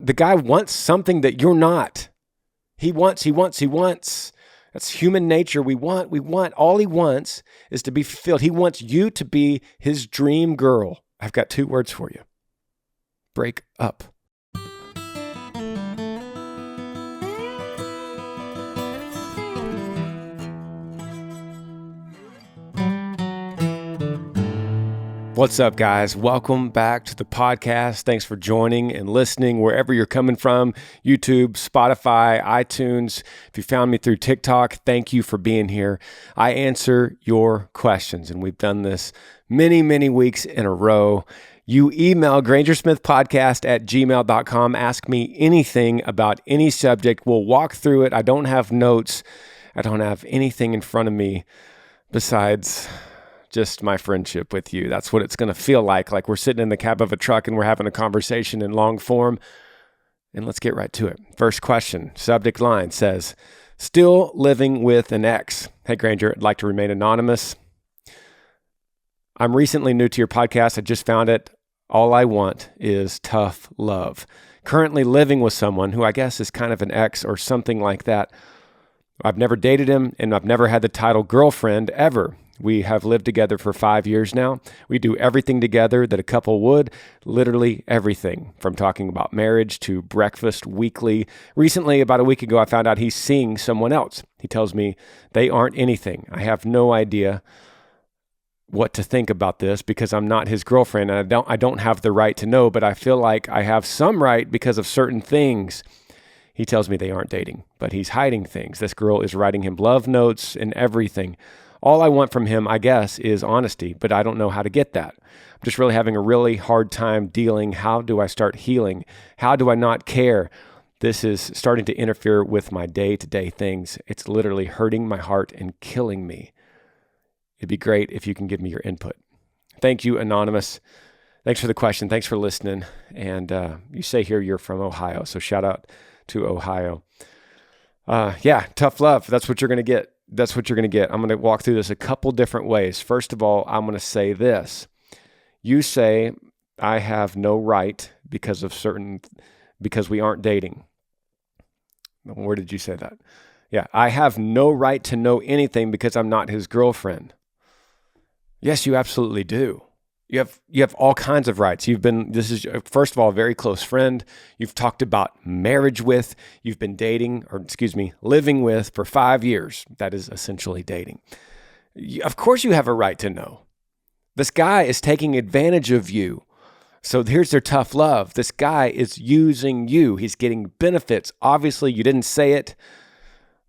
The guy wants something that you're not. He wants. That's human nature. We want. All he wants is to be fulfilled. He wants you to be his dream girl. I've got 2 words for you. Break up. What's up, guys? Welcome back to the podcast. Thanks for joining and listening wherever you're coming from, YouTube, Spotify, iTunes. If you found me through TikTok, thank you for being here. I answer your questions, and we've done this many, many weeks in a row. You email Granger Smith Podcast at gmail.com. Ask me anything about any subject. We'll walk through it. I don't have notes. I don't have anything in front of me besides just my friendship with you. That's what it's going to feel like we're sitting in the cab of a truck and we're having a conversation in long form. And let's get right to it. First question, subject line says, still living with an ex. Hey, Granger, I'd like to remain anonymous. I'm recently new to your podcast. I just found it. All I want is tough love. Currently living with someone who I guess is kind of an ex or something like that. I've never dated him and I've never had the title girlfriend ever. We have lived together for 5 years now. We do everything together that a couple would, literally everything, from talking about marriage to breakfast weekly. Recently, about a week ago, I found out he's seeing someone else. He tells me they aren't anything. I have no idea what to think about this because I'm not his girlfriend and I don't have the right to know, but I feel like I have some right because of certain things. He tells me they aren't dating, but he's hiding things. This girl is writing him love notes and everything. All I want from him, I guess, is honesty, but I don't know how to get that. I'm just really having a really hard time dealing. How do I start healing? How do I not care? This is starting to interfere with my day-to-day things. It's literally hurting my heart and killing me. It'd be great if you can give me your input. Thank you, Anonymous. Thanks for the question. Thanks for listening. And you say here you're from Ohio, so shout out to Ohio. Yeah, tough love. That's what you're going to get. That's what you're going to get. I'm going to walk through this a couple different ways. First of all, I'm going to say this. You say, I have no right because we aren't dating. Where did you say that? Yeah, I have no right to know anything because I'm not his girlfriend. Yes, you absolutely do. You have all kinds of rights. This is, first of all, a very close friend. You've talked about marriage with, you've been living with for 5 years. That is essentially dating. Of course you have a right to know. This guy is taking advantage of you. So here's their tough love. This guy is using you. He's getting benefits. Obviously, you didn't say it,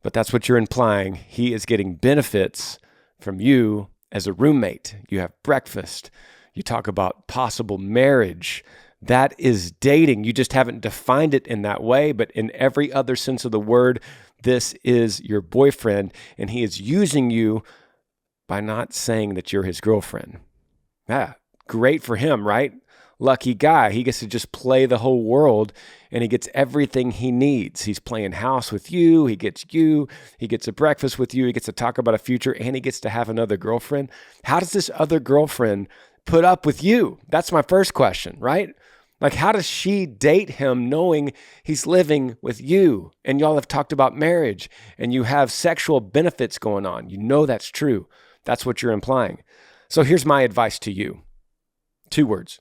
but that's what you're implying. He is getting benefits from you as a roommate. You have breakfast. You talk about possible marriage. That is dating. You just haven't defined it in that way, but in every other sense of the word, this is your boyfriend, and he is using you by not saying that you're his girlfriend. Yeah, great for him, right? Lucky guy. He gets to just play the whole world, and he gets everything he needs. He's playing house with you. He gets a breakfast with you. He gets to talk about a future, and he gets to have another girlfriend. How does this other girlfriend put up with you? That's my first question, right? Like, how does she date him knowing he's living with you and y'all have talked about marriage and you have sexual benefits going on? You know that's true. That's what you're implying. So here's my advice to you. 2 words.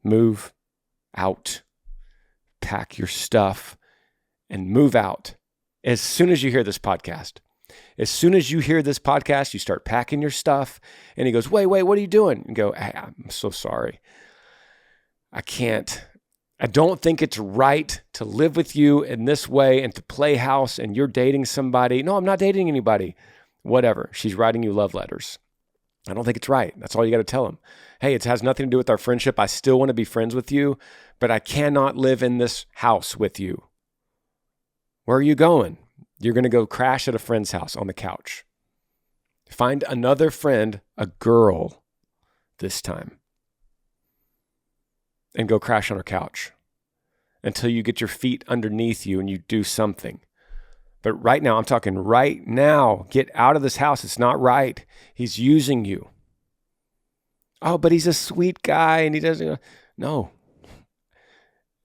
Move out. Pack your stuff and move out as soon as you hear this podcast. As soon as you hear this podcast, you start packing your stuff. And he goes, wait, what are you doing? And go, hey, I'm so sorry. I don't think it's right to live with you in this way and to play house and you're dating somebody. No, I'm not dating anybody. Whatever. She's writing you love letters. I don't think it's right. That's all you got to tell him. Hey, it has nothing to do with our friendship. I still want to be friends with you, but I cannot live in this house with you. Where are you going? You're going to go crash at a friend's house on the couch. Find another friend, a girl this time, and go crash on her couch until you get your feet underneath you and you do something. But right now, I'm talking right now, get out of this house. It's not right. He's using you. Oh, but he's a sweet guy and he doesn't. No.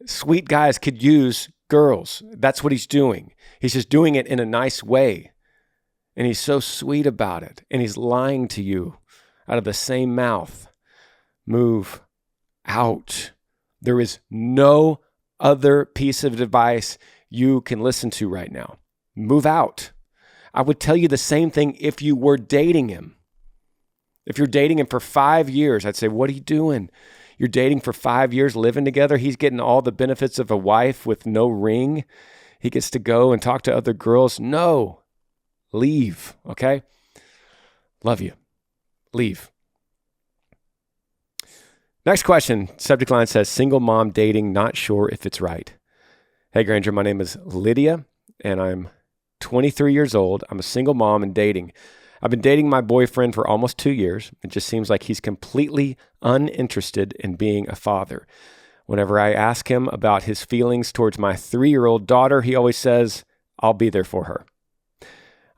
Sweet guys could use girls. That's what he's doing. He's just doing it in a nice way. And he's so sweet about it. And he's lying to you out of the same mouth. Move out. There is no other piece of advice you can listen to right now. Move out. I would tell you the same thing if you were dating him. If you're dating him for 5 years, I'd say, what are you doing? You're dating for 5 years, living together. He's getting all the benefits of a wife with no ring. He gets to go and talk to other girls. No, leave, okay? Love you. Leave. Next question. Subject line says, single mom dating, not sure if it's right. Hey, Granger, my name is Lydia, and I'm 23 years old. I'm a single mom and dating. I've been dating my boyfriend for almost 2 years. It just seems like he's completely uninterested in being a father. Whenever I ask him about his feelings towards my 3-year-old daughter, he always says, I'll be there for her.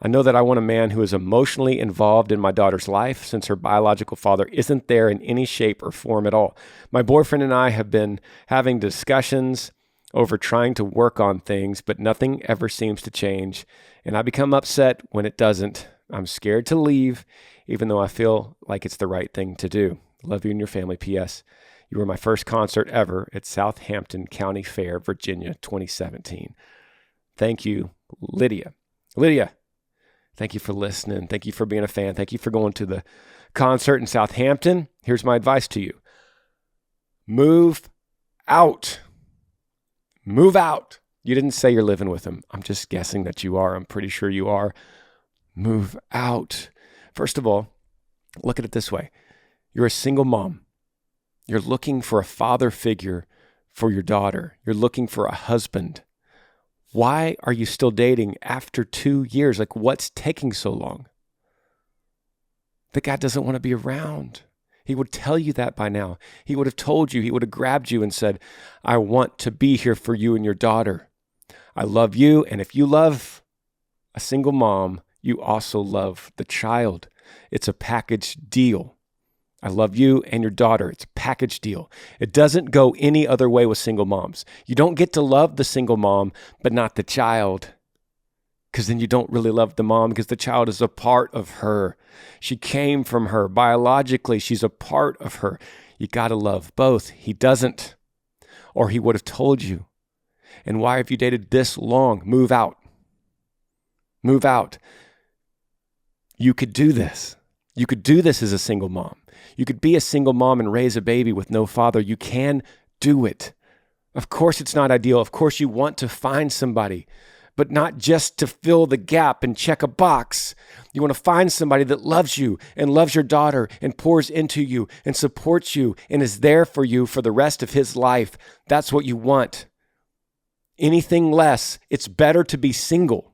I know that I want a man who is emotionally involved in my daughter's life since her biological father isn't there in any shape or form at all. My boyfriend and I have been having discussions over trying to work on things, but nothing ever seems to change, and I become upset when it doesn't. I'm scared to leave, even though I feel like it's the right thing to do. Love you and your family. P.S. You were my first concert ever at Southampton County Fair, Virginia, 2017. Thank you, Lydia. Lydia, thank you for listening. Thank you for being a fan. Thank you for going to the concert in Southampton. Here's my advice to you. Move out. Move out. You didn't say you're living with him. I'm just guessing that you are. I'm pretty sure you are. Move out. First of all, look at it this way. You're a single mom. You're looking for a father figure for your daughter. You're looking for a husband. Why are you still dating after 2 years? Like, what's taking so long? The guy doesn't want to be around. He would tell you that by now. He would have told you. He would have grabbed you and said, I want to be here for you and your daughter. I love you. And if you love a single mom, you also love the child. It's a package deal. I love you and your daughter. It's a package deal. It doesn't go any other way with single moms. You don't get to love the single mom, but not the child. Because then you don't really love the mom because the child is a part of her. She came from her. Biologically, she's a part of her. You got to love both. He doesn't, or he would have told you. And why have you dated this long? Move out. Move out. You could do this. You could do this as a single mom. You could be a single mom and raise a baby with no father. You can do it. Of course, it's not ideal. Of course, you want to find somebody, but not just to fill the gap and check a box. You want to find somebody that loves you and loves your daughter and pours into you and supports you and is there for you for the rest of his life. That's what you want. Anything less, it's better to be single.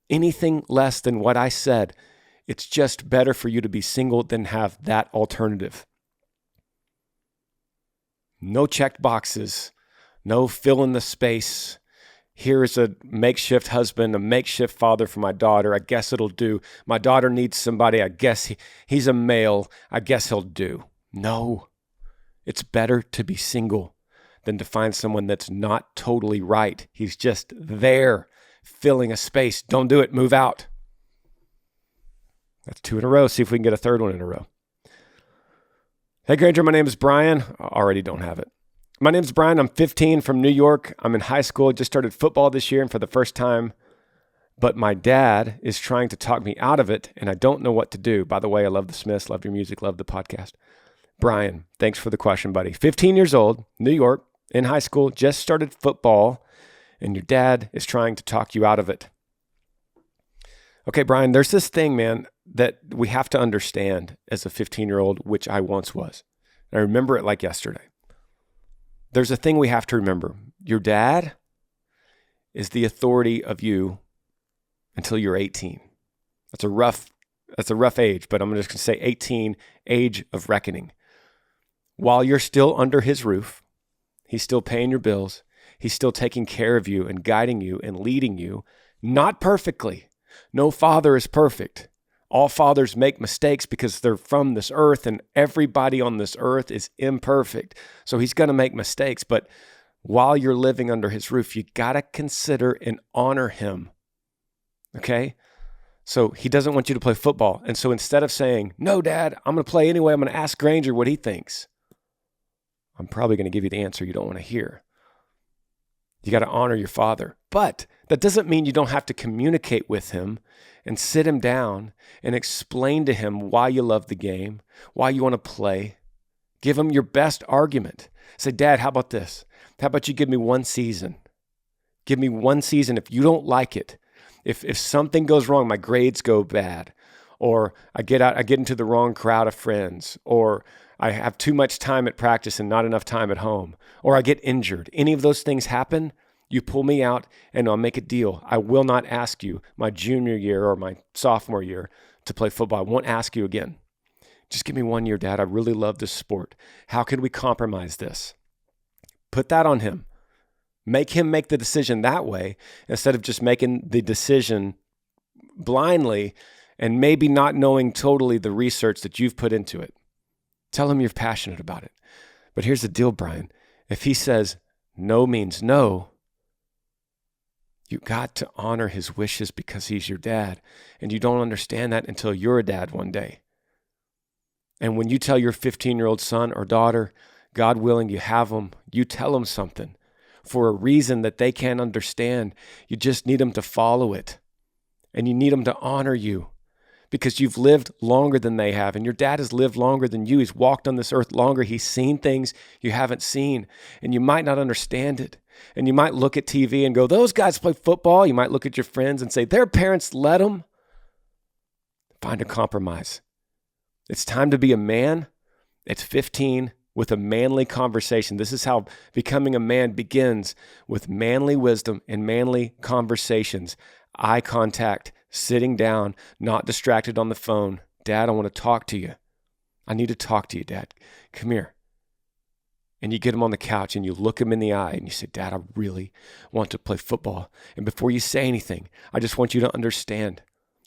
Anything less than what I said, it's just better for you to be single than have that alternative. No checked boxes, no fill in the space. Here is a makeshift husband, a makeshift father for my daughter. I guess it'll do. My daughter needs somebody. I guess he's a male. I guess he'll do. No, it's better to be single than to find someone that's not totally right. He's just there, filling a space. Don't do it. Move out. That's 2 in a row. See if we can get a third one in a row. Hey, Granger, my name is Brian. I already don't have it. My name is Brian. I'm 15 from New York. I'm in high school. Just started football this year and for the first time. But my dad is trying to talk me out of it, and I don't know what to do. By the way, I love the Smiths, love your music, love the podcast. Brian, thanks for the question, buddy. 15 years old, New York, in high school, just started football, and your dad is trying to talk you out of it. Okay, Brian, there's this thing, man, that we have to understand as a 15-year-old, which I once was. I remember it like yesterday. There's a thing we have to remember. Your dad is the authority of you until you're 18. That's a rough age, but I'm just going to say 18, age of reckoning. While you're still under his roof, he's still paying your bills. He's still taking care of you and guiding you and leading you, not perfectly. No father is perfect. All fathers make mistakes because they're from this earth, and everybody on this earth is imperfect. So he's going to make mistakes. But while you're living under his roof, you got to consider and honor him. Okay? So he doesn't want you to play football. And so instead of saying, no, Dad, I'm going to play anyway, I'm going to ask Granger what he thinks, I'm probably going to give you the answer you don't want to hear. You got to honor your father. But that doesn't mean you don't have to communicate with him and sit him down and explain to him why you love the game, why you want to play. Give him your best argument. Say, Dad, how about this? How about you give me one season? Give me one season. If you don't like it, if something goes wrong, my grades go bad, or I get into the wrong crowd of friends, or I have too much time at practice and not enough time at home, or I get injured. Any of those things happen, you pull me out and I'll make a deal. I will not ask you my junior year or my sophomore year to play football. I won't ask you again. Just give me 1 year, Dad. I really love this sport. How can we compromise this? Put that on him. Make him make the decision that way instead of just making the decision blindly and maybe not knowing totally the research that you've put into it. Tell him you're passionate about it. But here's the deal, Brian. If he says no means no, you got to honor his wishes because he's your dad. And you don't understand that until you're a dad one day. And when you tell your 15-year-old son or daughter, God willing, you have them, you tell them something for a reason that they can't understand. You just need them to follow it. And you need them to honor you because you've lived longer than they have. And your dad has lived longer than you. He's walked on this earth longer. He's seen things you haven't seen. And you might not understand it. And you might look at TV and go, those guys play football. You might look at your friends and say, their parents let them. Find a compromise. It's time to be a man at 15 with a manly conversation. This is how becoming a man begins, with manly wisdom and manly conversations. Eye contact, sitting down, not distracted on the phone. Dad, I want to talk to you. I need to talk to you, Dad. Come here. And you get him on the couch and you look him in the eye and you say, Dad, I really want to play football. And before you say anything, I just want you to understand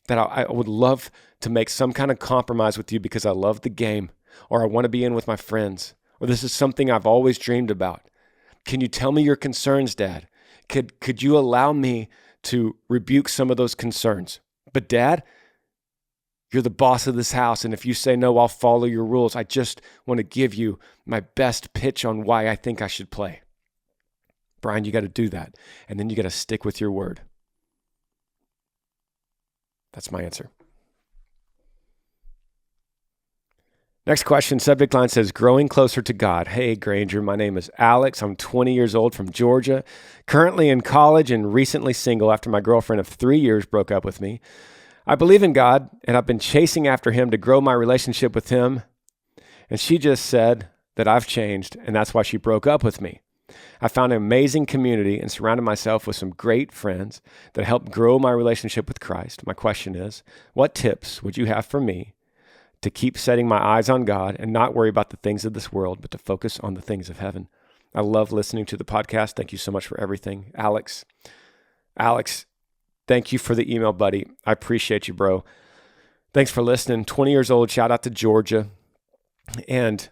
that I would love to make some kind of compromise with you because I love the game, or I want to be in with my friends, or this is something I've always dreamed about. Can you tell me your concerns, Dad? Could you allow me to rebuke some of those concerns? But Dad, you're the boss of this house, and if you say no, I'll follow your rules. I just want to give you my best pitch on why I think I should play. Brian, you got to do that, and then you got to stick with your word. That's my answer. Next question, subject line says, growing closer to God. Hey, Granger, my name is Alex. I'm 20 years old from Georgia, currently in college and recently single after my girlfriend of 3 years broke up with me. I believe in God, and I've been chasing after him to grow my relationship with him. And she just said that I've changed, and that's why she broke up with me. I found an amazing community and surrounded myself with some great friends that helped grow my relationship with Christ. My question is, what tips would you have for me to keep setting my eyes on God and not worry about the things of this world, but to focus on the things of heaven? I love listening to the podcast. Thank you so much for everything. Alex, thank you for the email, buddy. I appreciate you, bro. Thanks for listening. 20 years old. Shout out to Georgia. And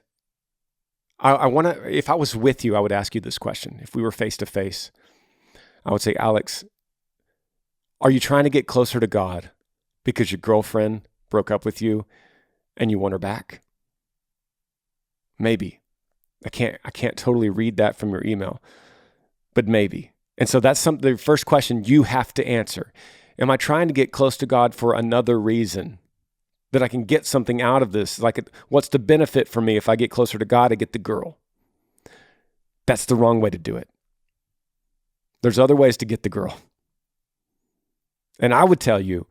I want to, if I was with you, I would ask you this question. If we were face to face, I would say, Alex, are you trying to get closer to God because your girlfriend broke up with you and you want her back? Maybe. I can't totally read that from your email, but maybe. And so that's the first question you have to answer. Am I trying to get close to God for another reason? That I can get something out of this? Like, what's the benefit for me if I get closer to God, I get the girl? That's the wrong way to do it. There's other ways to get the girl. And I would tell you,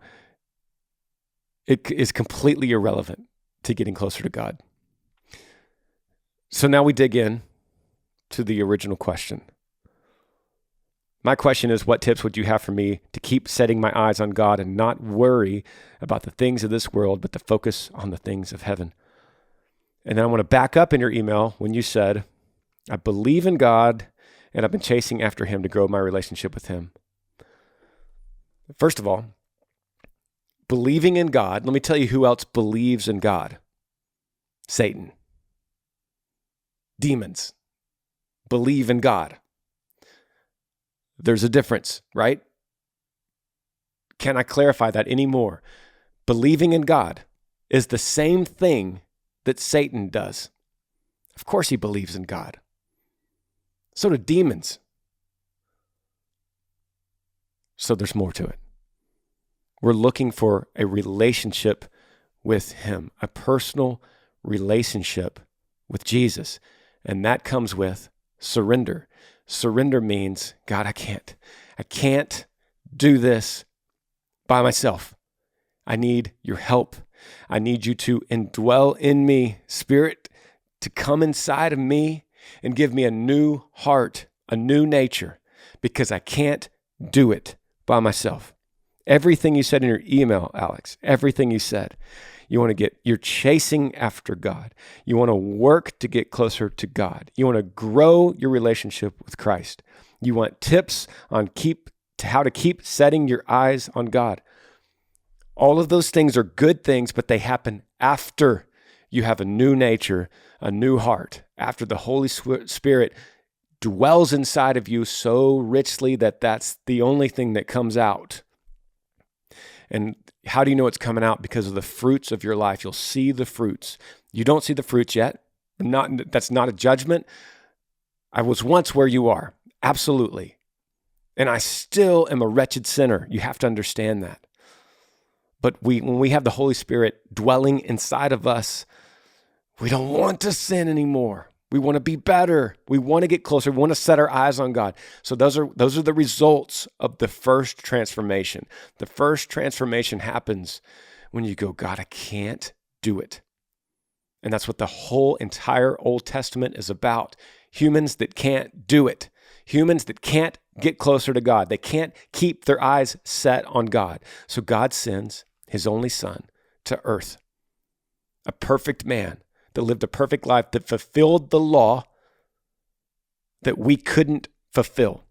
it is completely irrelevant to getting closer to God. So now we dig in to the original question. My question is, what tips would you have for me to keep setting my eyes on God and not worry about the things of this world, but to focus on the things of heaven? And then I want to back up in your email when you said, I believe in God and I've been chasing after him to grow my relationship with him. First of all, believing in God. Let me tell you who else believes in God. Satan. Demons believe in God. There's a difference, right? Can I clarify that anymore? Believing in God is the same thing that Satan does. Of course he believes in God. So do demons. So there's more to it. We're looking for a relationship with him, a personal relationship with Jesus. And that comes with surrender. Surrender means, God, I can't do this by myself. I need your help. I need you to indwell in me, Spirit, to come inside of me and give me a new heart, a new nature, because I can't do it by myself. Everything you said in your email, Alex, everything you said, you're chasing after God. You want to work to get closer to God. You want to grow your relationship with Christ. You want tips on how to keep setting your eyes on God. All of those things are good things, but they happen after you have a new nature, a new heart, after the Holy Spirit dwells inside of you so richly that that's the only thing that comes out. And how do you know it's coming out? Because of the fruits of your life. You'll see the fruits. You don't see the fruits yet. That's not a judgment. I was once where you are. Absolutely. And I still am a wretched sinner. You have to understand that. But when we have the Holy Spirit dwelling inside of us, we don't want to sin anymore. We want to be better. We want to get closer. We want to set our eyes on God. So those are the results of the first transformation. The first transformation happens when you go, God, I can't do it. And that's what the whole entire Old Testament is about. Humans that can't do it. Humans that can't get closer to God. They can't keep their eyes set on God. So God sends his only son to earth, a perfect man that lived a perfect life, that fulfilled the law that we couldn't fulfill.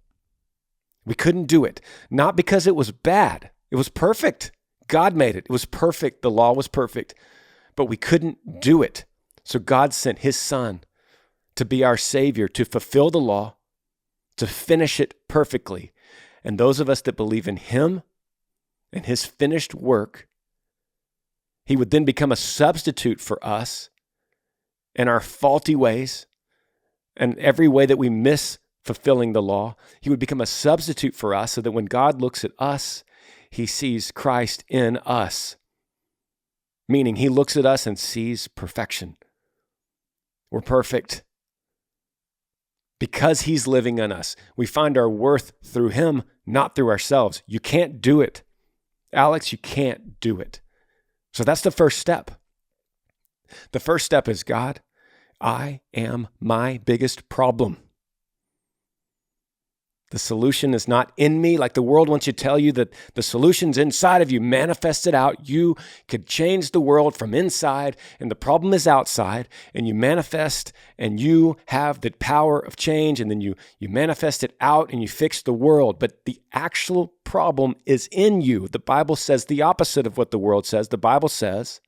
We couldn't do it. Not because it was bad. It was perfect. God made it. It was perfect. The law was perfect. But we couldn't do it. So God sent his son to be our Savior, to fulfill the law, to finish it perfectly. And those of us that believe in him and his finished work, he would then become a substitute for us and our faulty ways and every way that we miss fulfilling the law. He would become a substitute for us so that when God looks at us, he sees Christ in us. Meaning he looks at us and sees perfection. We're perfect. Because he's living in us, we find our worth through him, not through ourselves. You can't do it. Alex, you can't do it. So that's the first step. The first step is, God, I am my biggest problem. The solution is not in me, like the world wants you to tell you that the solution's inside of you. Manifest it out. You could change the world from inside, and the problem is outside, and you manifest, and you have the power of change, and then you manifest it out, and you fix the world. But the actual problem is in you. The Bible says the opposite of what the world says. The Bible says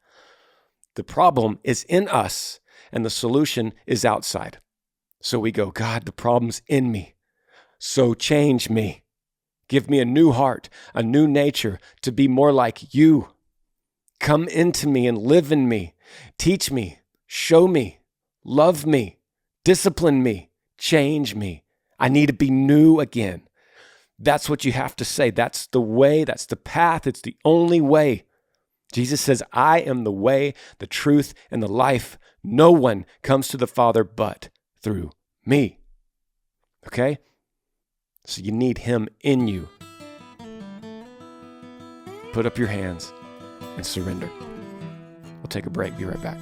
the problem is in us, and the solution is outside. So we go, God, the problem's in me. So change me. Give me a new heart, a new nature to be more like you. Come into me and live in me. Teach me, show me, love me, discipline me, change me. I need to be new again. That's what you have to say. That's the way, that's the path. It's the only way. Jesus says, I am the way, the truth, and the life. No one comes to the Father but through me. Okay? So you need him in you. Put up your hands and surrender. We'll take a break. Be right back.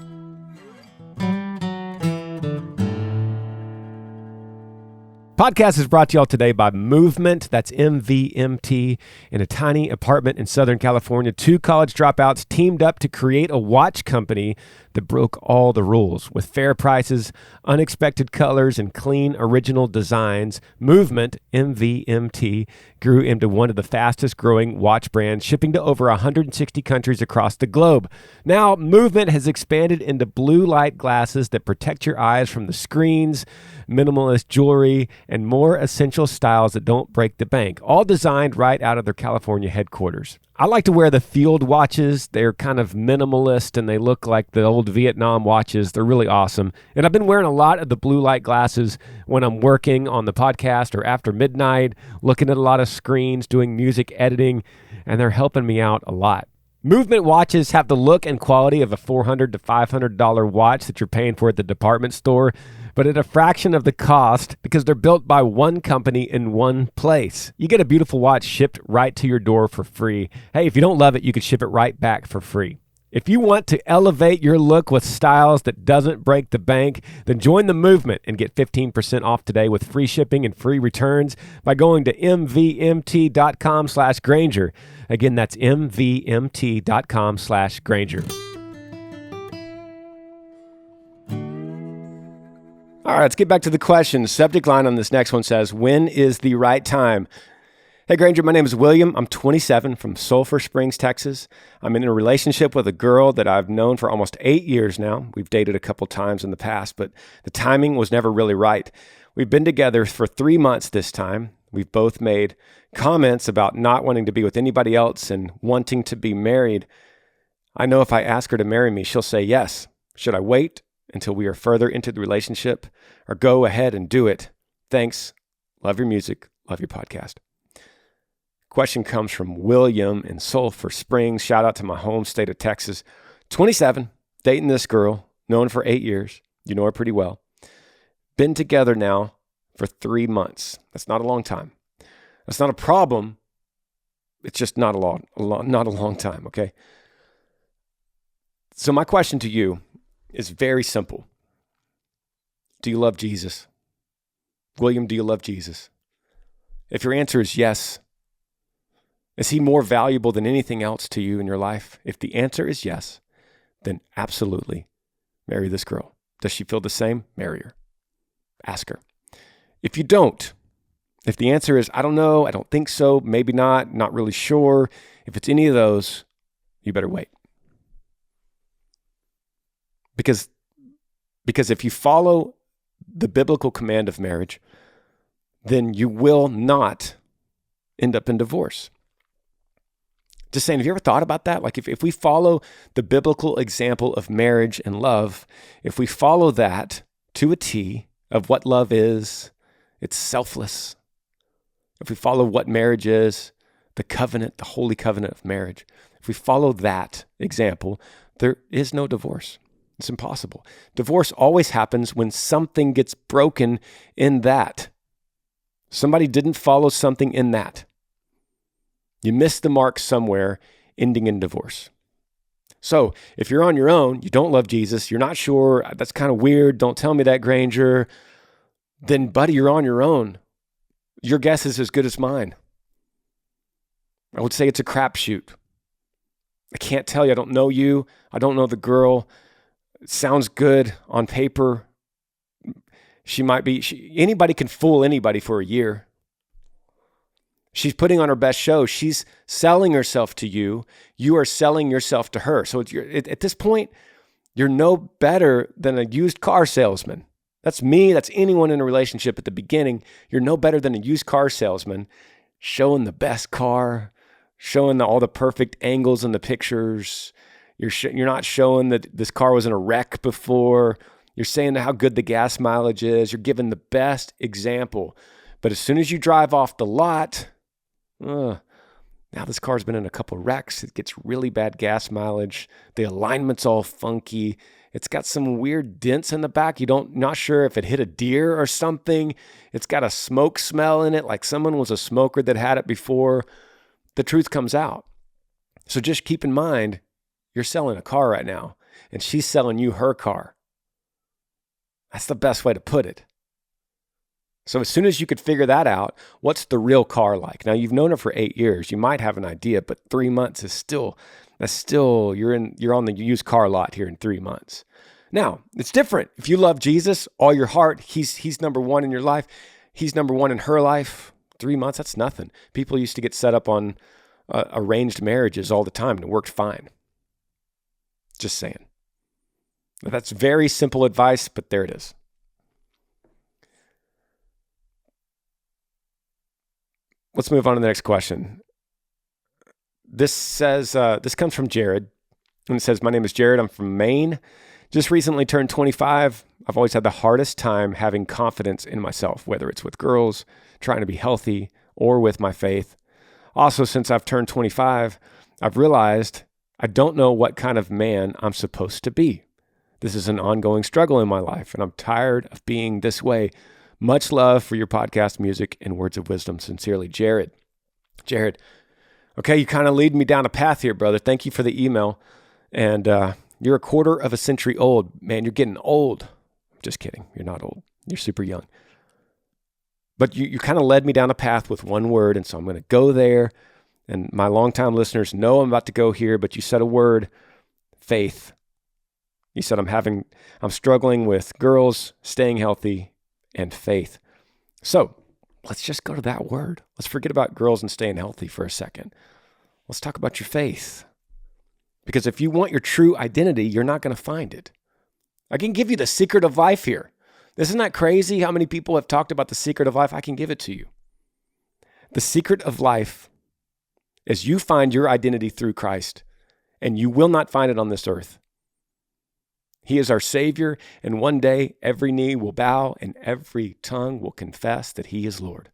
Podcast is brought to y'all today by Movement. That's MVMT. In a tiny apartment in Southern California, two college dropouts teamed up to create a watch company that broke all the rules. With fair prices, unexpected colors, and clean original designs, Movement, MVMT, grew into one of the fastest growing watch brands, shipping to over 160 countries across the globe. Now, Movement has expanded into blue light glasses that protect your eyes from the screens, minimalist jewelry, and more essential styles that don't break the bank, all designed right out of their California headquarters. I like to wear the field watches. They're kind of minimalist and they look like the old Vietnam watches. They're really awesome. And I've been wearing a lot of the blue light glasses when I'm working on the podcast or after midnight, looking at a lot of screens, doing music editing, and they're helping me out a lot. Movement watches have the look and quality of a $400 to $500 watch that you're paying for at the department store, but at a fraction of the cost because they're built by one company in one place. You get a beautiful watch shipped right to your door for free. Hey, if you don't love it, you could ship it right back for free. If you want to elevate your look with styles that doesn't break the bank, then join the movement and get 15% off today with free shipping and free returns by going to mvmt.com/Granger. Again, that's mvmt.com/Granger. All right, let's get back to the question. The subject line on this next one says, when is the right time? Hey, Granger, my name is William. I'm 27 from Sulphur Springs, Texas. I'm in a relationship with a girl that I've known for almost 8 years now. We've dated a couple times in the past, but the timing was never really right. We've been together for 3 months this time. We've both made comments about not wanting to be with anybody else and wanting to be married. I know if I ask her to marry me, she'll say yes. Should I wait until we are further into the relationship or go ahead and do it? Thanks. Love your music. Love your podcast. Question comes from William in Sulphur Springs. Shout out to my home state of Texas. 27, dating this girl, known for 8 years. You know her pretty well. Been together now for 3 months. That's not a long time. That's not a problem. It's just not a long time, okay? So my question to you is very simple. Do you love Jesus? William, do you love Jesus? If your answer is yes, is he more valuable than anything else to you in your life? If the answer is yes, then absolutely marry this girl. Does she feel the same? Marry her. Ask her. If you don't, if the answer is, I don't know, I don't think so, maybe not really sure, if it's any of those, you better wait. Because if you follow the biblical command of marriage, then you will not end up in divorce. Just saying, have you ever thought about that? Like if we follow the biblical example of marriage and love, if we follow that to a T of what love is, it's selfless. If we follow what marriage is, the covenant, the holy covenant of marriage, if we follow that example, there is no divorce. It's impossible. Divorce always happens when something gets broken in that. Somebody didn't follow something in that. You missed the mark somewhere, ending in divorce. So if you're on your own, you don't love Jesus, you're not sure, that's kind of weird, don't tell me that, Granger, then buddy, you're on your own. Your guess is as good as mine. I would say it's a crapshoot. I can't tell you, I don't know you, I don't know the girl. It sounds good on paper. Anybody can fool anybody for a year. She's putting on her best show. She's selling herself to you. You are selling yourself to her. So at this point, you're no better than a used car salesman. That's me. That's anyone in a relationship at the beginning. You're no better than a used car salesman showing the best car, showing all the perfect angles in the pictures. You're not showing that this car was in a wreck before. You're saying how good the gas mileage is. You're giving the best example. But as soon as you drive off the lot, now this car's been in a couple wrecks. It gets really bad gas mileage. The alignment's all funky. It's got some weird dents in the back. Not sure if it hit a deer or something. It's got a smoke smell in it, like someone was a smoker that had it before. The truth comes out. So just keep in mind, you're selling a car right now, and she's selling you her car. That's the best way to put it. So as soon as you could figure that out, what's the real car like? Now you've known it for 8 years. You might have an idea, but 3 months is still you're on the used car lot here in 3 months. Now, it's different. If you love Jesus, all your heart, he's number one in your life. He's number one in her life. 3 months, that's nothing. People used to get set up on arranged marriages all the time and it worked fine. Just saying. That's very simple advice, but there it is. Let's move on to the next question. This says, this comes from Jared. And it says, my name is Jared. I'm from Maine. Just recently turned 25. I've always had the hardest time having confidence in myself, whether it's with girls, trying to be healthy, or with my faith. Also, since I've turned 25, I've realized I don't know what kind of man I'm supposed to be. This is an ongoing struggle in my life, and I'm tired of being this way. Much love for your podcast, music, and words of wisdom. Sincerely, Jared. Jared, okay, you kind of lead me down a path here, brother. Thank you for the email. And you're a quarter of a century old. Man, you're getting old. Just kidding. You're not old. You're super young. But you kind of led me down a path with one word, and so I'm going to go there. And my longtime listeners know I'm about to go here, but you said a word, faith. You said I'm struggling with girls, staying healthy, and faith. So let's just go to that word. Let's forget about girls and staying healthy for a second. Let's talk about your faith. Because if you want your true identity, you're not going to find it. I can give you the secret of life here. Isn't that crazy how many people have talked about the secret of life? I can give it to you. The secret of life is you find your identity through Christ, and you will not find it on this earth. He is our Savior, and one day every knee will bow and every tongue will confess that He is Lord.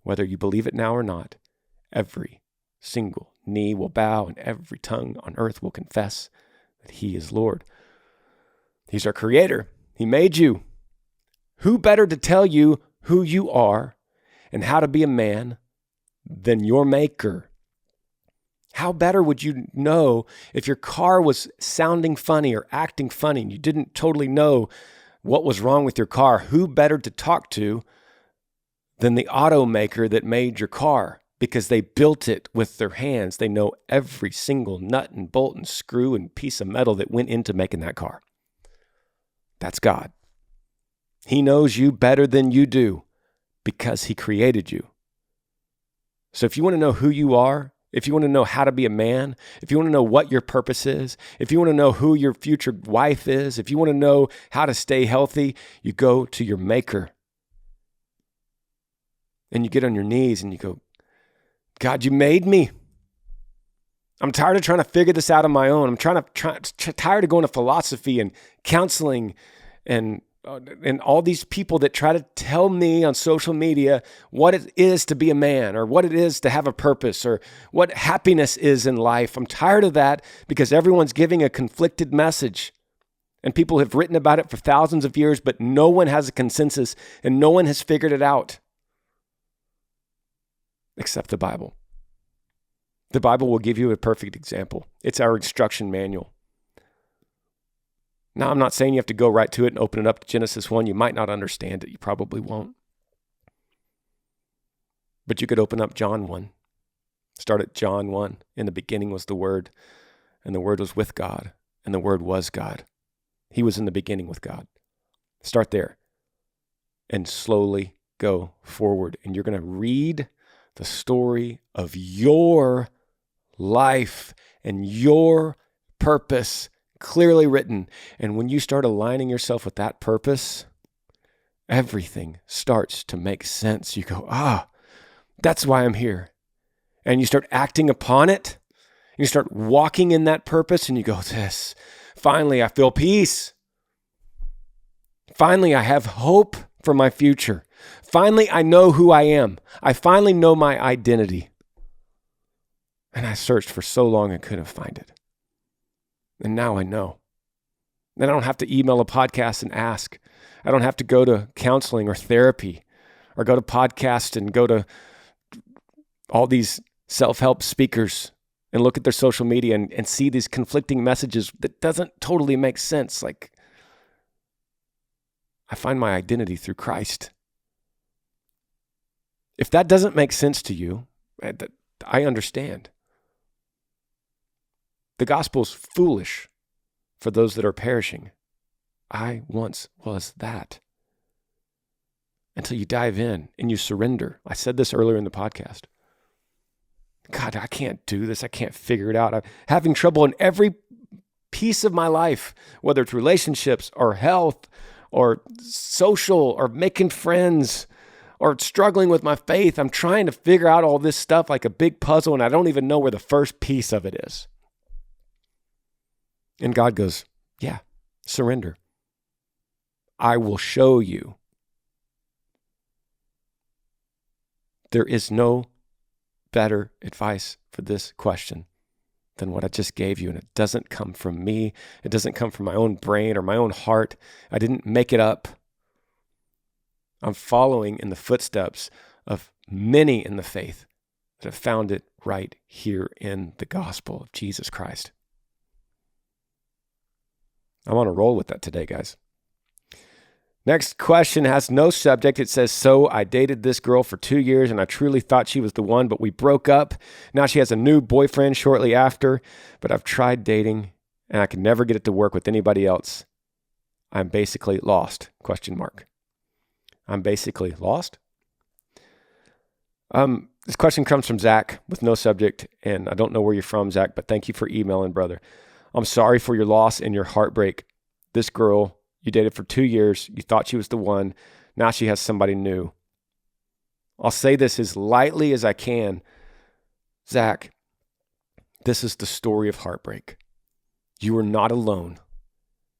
Whether you believe it now or not, every single knee will bow and every tongue on earth will confess that He is Lord. He's our Creator. He made you. Who better to tell you who you are and how to be a man than your Maker? How better would you know if your car was sounding funny or acting funny and you didn't totally know what was wrong with your car? Who better to talk to than the automaker that made your car? Because they built it with their hands. They know every single nut and bolt and screw and piece of metal that went into making that car. That's God. He knows you better than you do because He created you. So if you want to know who you are, if you want to know how to be a man, if you want to know what your purpose is, if you want to know who your future wife is, if you want to know how to stay healthy, you go to your Maker. And you get on your knees and you go, God, you made me. I'm tired of trying to figure this out on my own. I'm tired of going to philosophy and counseling and all these people that try to tell me on social media what it is to be a man or what it is to have a purpose or what happiness is in life. I'm tired of that because everyone's giving a conflicted message and people have written about it for thousands of years, but no one has a consensus and no one has figured it out except the Bible. The Bible will give you a perfect example. It's our instruction manual. Now, I'm not saying you have to go right to it and open it up to Genesis 1. You might not understand it. You probably won't. But you could open up John 1. Start at John 1. In the beginning was the Word, and the Word was with God, and the Word was God. He was in the beginning with God. Start there and slowly go forward. And you're going to read the story of your life and your purpose clearly written. And when you start aligning yourself with that purpose, everything starts to make sense. You go, that's why I'm here. And you start acting upon it. You start walking in that purpose and you go, finally I feel peace. Finally, I have hope for my future. Finally, I know who I am. I finally know my identity. And I searched for so long and couldn't find it. And now I know. And I don't have to email a podcast and ask. I don't have to go to counseling or therapy or go to podcasts and go to all these self-help speakers and look at their social media and see these conflicting messages that doesn't totally make sense. Like, I find my identity through Christ. If that doesn't make sense to you, I understand. The gospel's foolish for those that are perishing. I once was that. Until you dive in and you surrender. I said this earlier in the podcast. God, I can't do this. I can't figure it out. I'm having trouble in every piece of my life, whether it's relationships or health or social or making friends or struggling with my faith. I'm trying to figure out all this stuff like a big puzzle, and I don't even know where the first piece of it is. And God goes, yeah, surrender. I will show you. There is no better advice for this question than what I just gave you. And it doesn't come from me. It doesn't come from my own brain or my own heart. I didn't make it up. I'm following in the footsteps of many in the faith that have found it right here in the gospel of Jesus Christ. I'm on a roll with that today, guys. Next question has no subject. It says, so I dated this girl for 2 years and I truly thought she was the one, but we broke up. Now she has a new boyfriend shortly after, but I've tried dating and I can never get it to work with anybody else. I'm basically lost, ? I'm basically lost. This question comes from Zach with no subject, and I don't know where you're from, Zach, but thank you for emailing, brother. I'm sorry for your loss and your heartbreak. This girl you dated for 2 years, you thought she was the one. Now she has somebody new. I'll say this as lightly as I can. Zach, this is the story of heartbreak. You are not alone.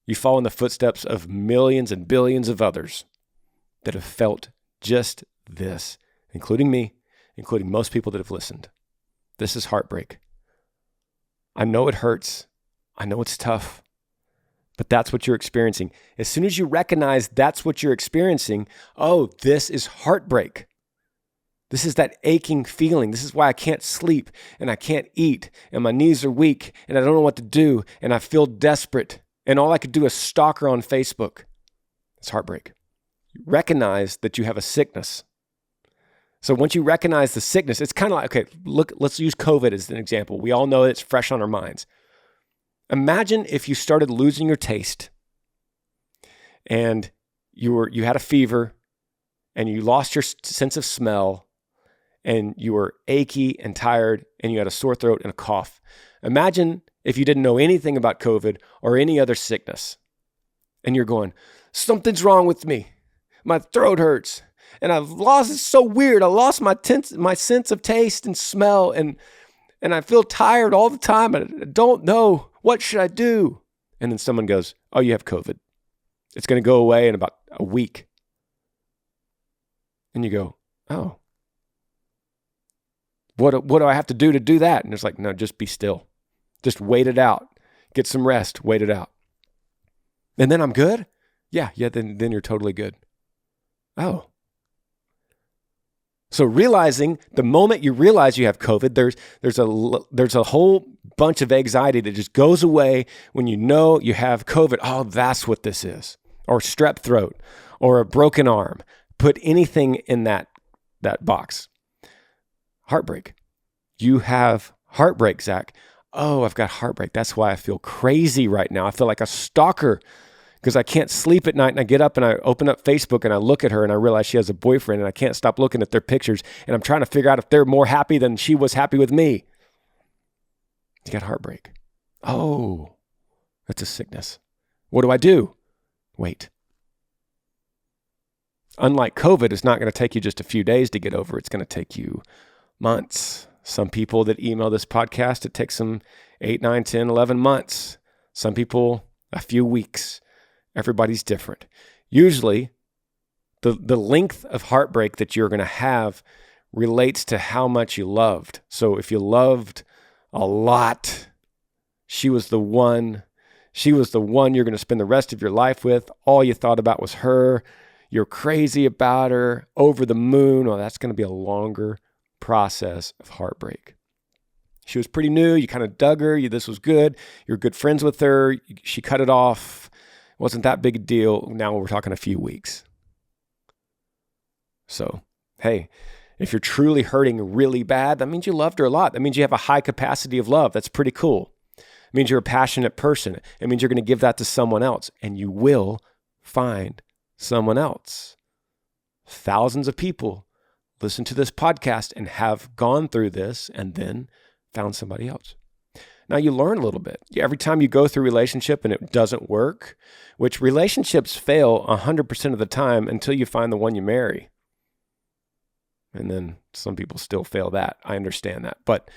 You follow in the footsteps of millions and billions of others that have felt just this, including me, including most people that have listened. This is heartbreak. I know it hurts. I know it's tough. But that's what you're experiencing. As soon as you recognize that's what you're experiencing, oh, this is heartbreak. This is that aching feeling. This is why I can't sleep and I can't eat and my knees are weak and I don't know what to do and I feel desperate and all I could do is stalk her on Facebook. It's heartbreak. You recognize that you have a sickness. So once you recognize the sickness, it's kind of like, okay, look, let's use COVID as an example. We all know it's fresh on our minds. Imagine if you started losing your taste and you had a fever and you lost your sense of smell and you were achy and tired and you had a sore throat and a cough. Imagine if you didn't know anything about COVID or any other sickness and you're going, something's wrong with me. My throat hurts and I've lost, it's so weird. I lost my sense of taste and smell and I feel tired all the time. I don't know. What should I do? And then someone goes, oh, you have COVID. It's going to go away in about a week. And you go, oh, what do I have to do that? And it's like, no, just be still. Just wait it out. Get some rest. Wait it out. And then I'm good? Yeah, then you're totally good. Oh. So realizing the moment you realize you have COVID, there's a whole bunch of anxiety that just goes away when you know you have COVID. Oh, that's what this is. Or strep throat or a broken arm. Put anything in that box. Heartbreak. You have heartbreak, Zach. Oh, I've got heartbreak. That's why I feel crazy right now. I feel like a stalker because I can't sleep at night and I get up and I open up Facebook and I look at her and I realize she has a boyfriend and I can't stop looking at their pictures and I'm trying to figure out if they're more happy than she was happy with me. You got heartbreak. Oh, that's a sickness. What do I do? Wait. Unlike COVID, it's not going to take you just a few days to get over. It's going to take you months. Some people that email this podcast, it takes them 8, 9, 10, 11 months. Some people, a few weeks. Everybody's different. Usually, the length of heartbreak that you're going to have relates to how much you loved. So if you loved a lot, she was the one you're going to spend the rest of your life with. All you thought about was her. You're crazy about her, over the moon. Well, that's going to be a longer process of heartbreak. She was pretty new. You kind of dug her. This was good. You're good friends with her. She cut it off. Wasn't that big a deal. Now we're talking a few weeks. So, hey, If you're truly hurting really bad, that means you loved her a lot. That means you have a high capacity of love. That's pretty cool. It means you're a passionate person. It means you're going to give that to someone else, and you will find someone else. Thousands of people listen to this podcast and have gone through this and then found somebody else. Now you learn a little bit. Every time you go through a relationship and it doesn't work, which relationships fail 100% of the time until you find the one you marry. And then some people still fail that. I understand that, but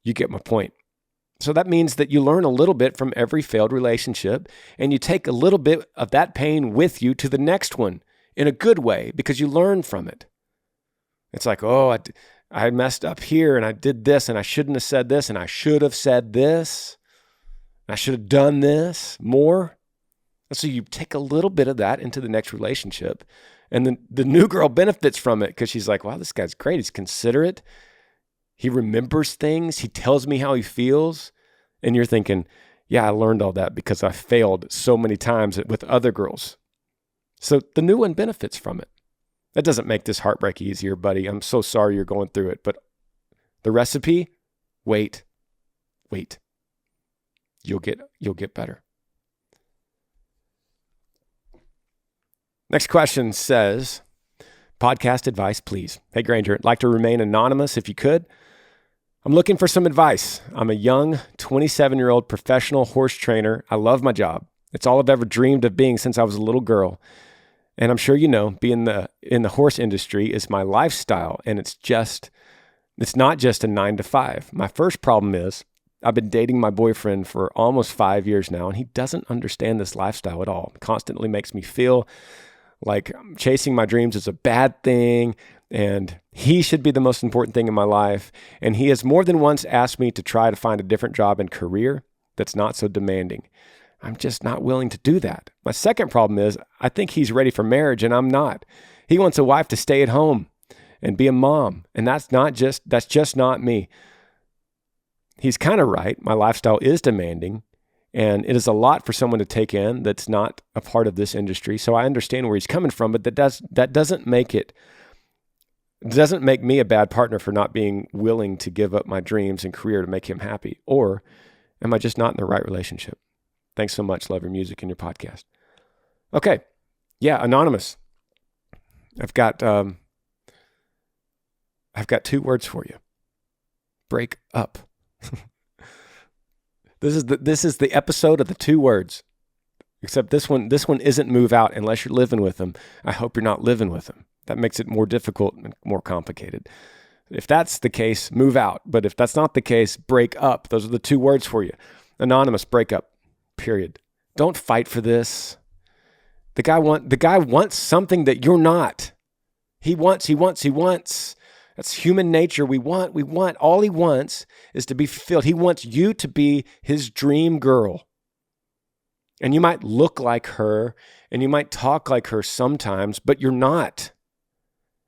you get my point. So that means that you learn a little bit from every failed relationship, and you take a little bit of that pain with you to the next one in a good way because you learn from it. It's like, oh, I messed up here and I did this and I shouldn't have said this and I should have said this. I should have done this more. And so you take a little bit of that into the next relationship, and then the new girl benefits from it because she's like, wow, this guy's great. He's considerate. He remembers things. He tells me how he feels. And you're thinking, yeah, I learned all that because I failed so many times with other girls. So the new one benefits from it. That doesn't make this heartbreak easier, buddy. I'm so sorry you're going through it. But the recipe, wait. You'll get better. Next question says, podcast advice, please. Hey, Granger, I'd like to remain anonymous if you could. I'm looking for some advice. I'm a young 27-year-old professional horse trainer. I love my job. It's all I've ever dreamed of being since I was a little girl. And I'm sure you know, being in the horse industry is my lifestyle, and it's not just a 9 to 5. My first problem is I've been dating my boyfriend for almost 5 years now, and he doesn't understand this lifestyle at all. It constantly makes me feel like chasing my dreams is a bad thing, and he should be the most important thing in my life. And he has more than once asked me to try to find a different job and career that's not so demanding. I'm just not willing to do that. My second problem is I think he's ready for marriage and I'm not. He wants a wife to stay at home and be a mom. And that's just not me. He's kind of right. My lifestyle is demanding, and it is a lot for someone to take in that's not a part of this industry. So I understand where he's coming from, but that doesn't make me a bad partner for not being willing to give up my dreams and career to make him happy. Or am I just not in the right relationship? Thanks so much. Love your music and your podcast. Okay. Yeah. Anonymous. I've got 2 words for you. Break up. This is the episode of the 2 words. Except this one isn't move out unless you're living with them. I hope you're not living with them. That makes it more difficult and more complicated. If that's the case, move out. But if that's not the case, break up. Those are the 2 words for you. Anonymous, break up. Period. Don't fight for this. The guy wants something that you're not. He wants. That's human nature. We want. All he wants is to be fulfilled. He wants you to be his dream girl. And you might look like her and you might talk like her sometimes, but you're not.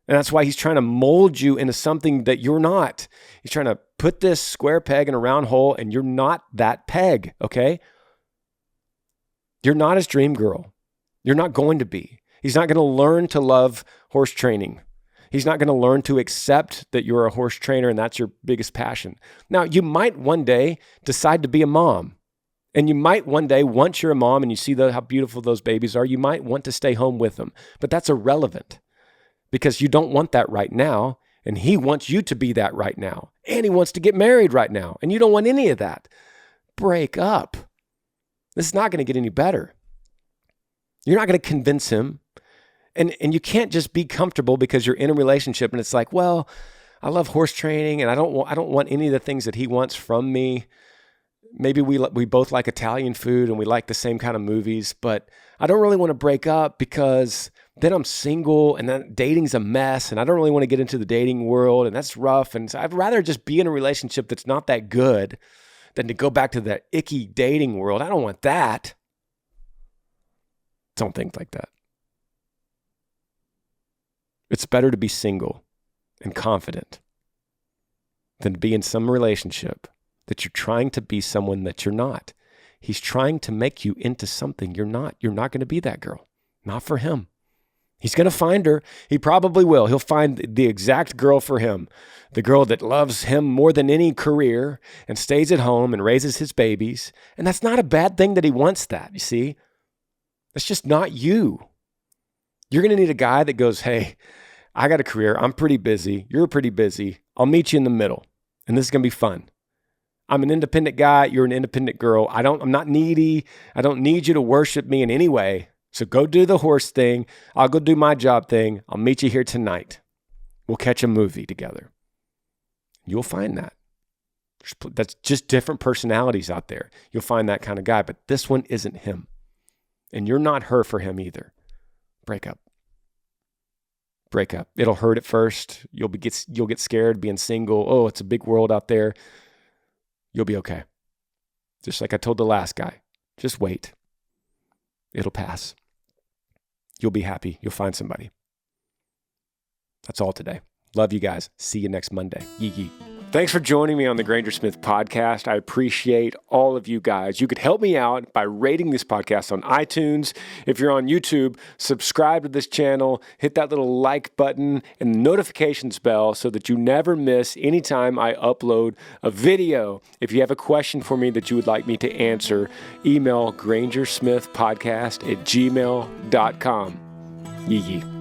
And that's why he's trying to mold you into something that you're not. He's trying to put this square peg in a round hole, and you're not that peg, okay? You're not his dream girl. You're not going to be. He's not going to learn to love horse training. He's not going to learn to accept that you're a horse trainer and that's your biggest passion. Now, you might one day decide to be a mom. And you might one day, once you're a mom and you see how beautiful those babies are, you might want to stay home with them. But that's irrelevant because you don't want that right now. And he wants you to be that right now. And he wants to get married right now. And you don't want any of that. Break up. This is not going to get any better. You're not going to convince him. And you can't just be comfortable because you're in a relationship and it's like, well, I love horse training and I don't want any of the things that he wants from me. Maybe we both like Italian food and we like the same kind of movies, but I don't really want to break up because then I'm single and then dating's a mess and I don't really want to get into the dating world and that's rough. And so I'd rather just be in a relationship that's not that good than to go back to that icky dating world. I don't want that. Don't think like that. It's better to be single and confident than to be in some relationship that you're trying to be someone that you're not. He's trying to make you into something you're not. You're not going to be that girl. Not for him. He's going to find her. He probably will. He'll find the exact girl for him, the girl that loves him more than any career and stays at home and raises his babies. And that's not a bad thing that he wants that, you see. That's just not you. You're going to need a guy that goes, hey, I got a career. I'm pretty busy. You're pretty busy. I'll meet you in the middle. And this is going to be fun. I'm an independent guy. You're an independent girl. I'm not needy. I don't need you to worship me in any way. So go do the horse thing. I'll go do my job thing. I'll meet you here tonight. We'll catch a movie together. You'll find that. That's just different personalities out there. You'll find that kind of guy, but this one isn't him. And you're not her for him either. Break up. Break up. It'll hurt at first. You'll get scared being single. Oh, it's a big world out there. You'll be okay. Just like I told the last guy, just wait. It'll pass. You'll be happy. You'll find somebody. That's all today. Love you guys. See you next Monday. Yee yee. Thanks for joining me on the Granger Smith Podcast. I appreciate all of you guys. You could help me out by rating this podcast on iTunes. If you're on YouTube, subscribe to this channel, hit that little like button and the notifications bell so that you never miss any time I upload a video. If you have a question for me that you would like me to answer, email grangersmithpodcast@gmail.com. Yee yee.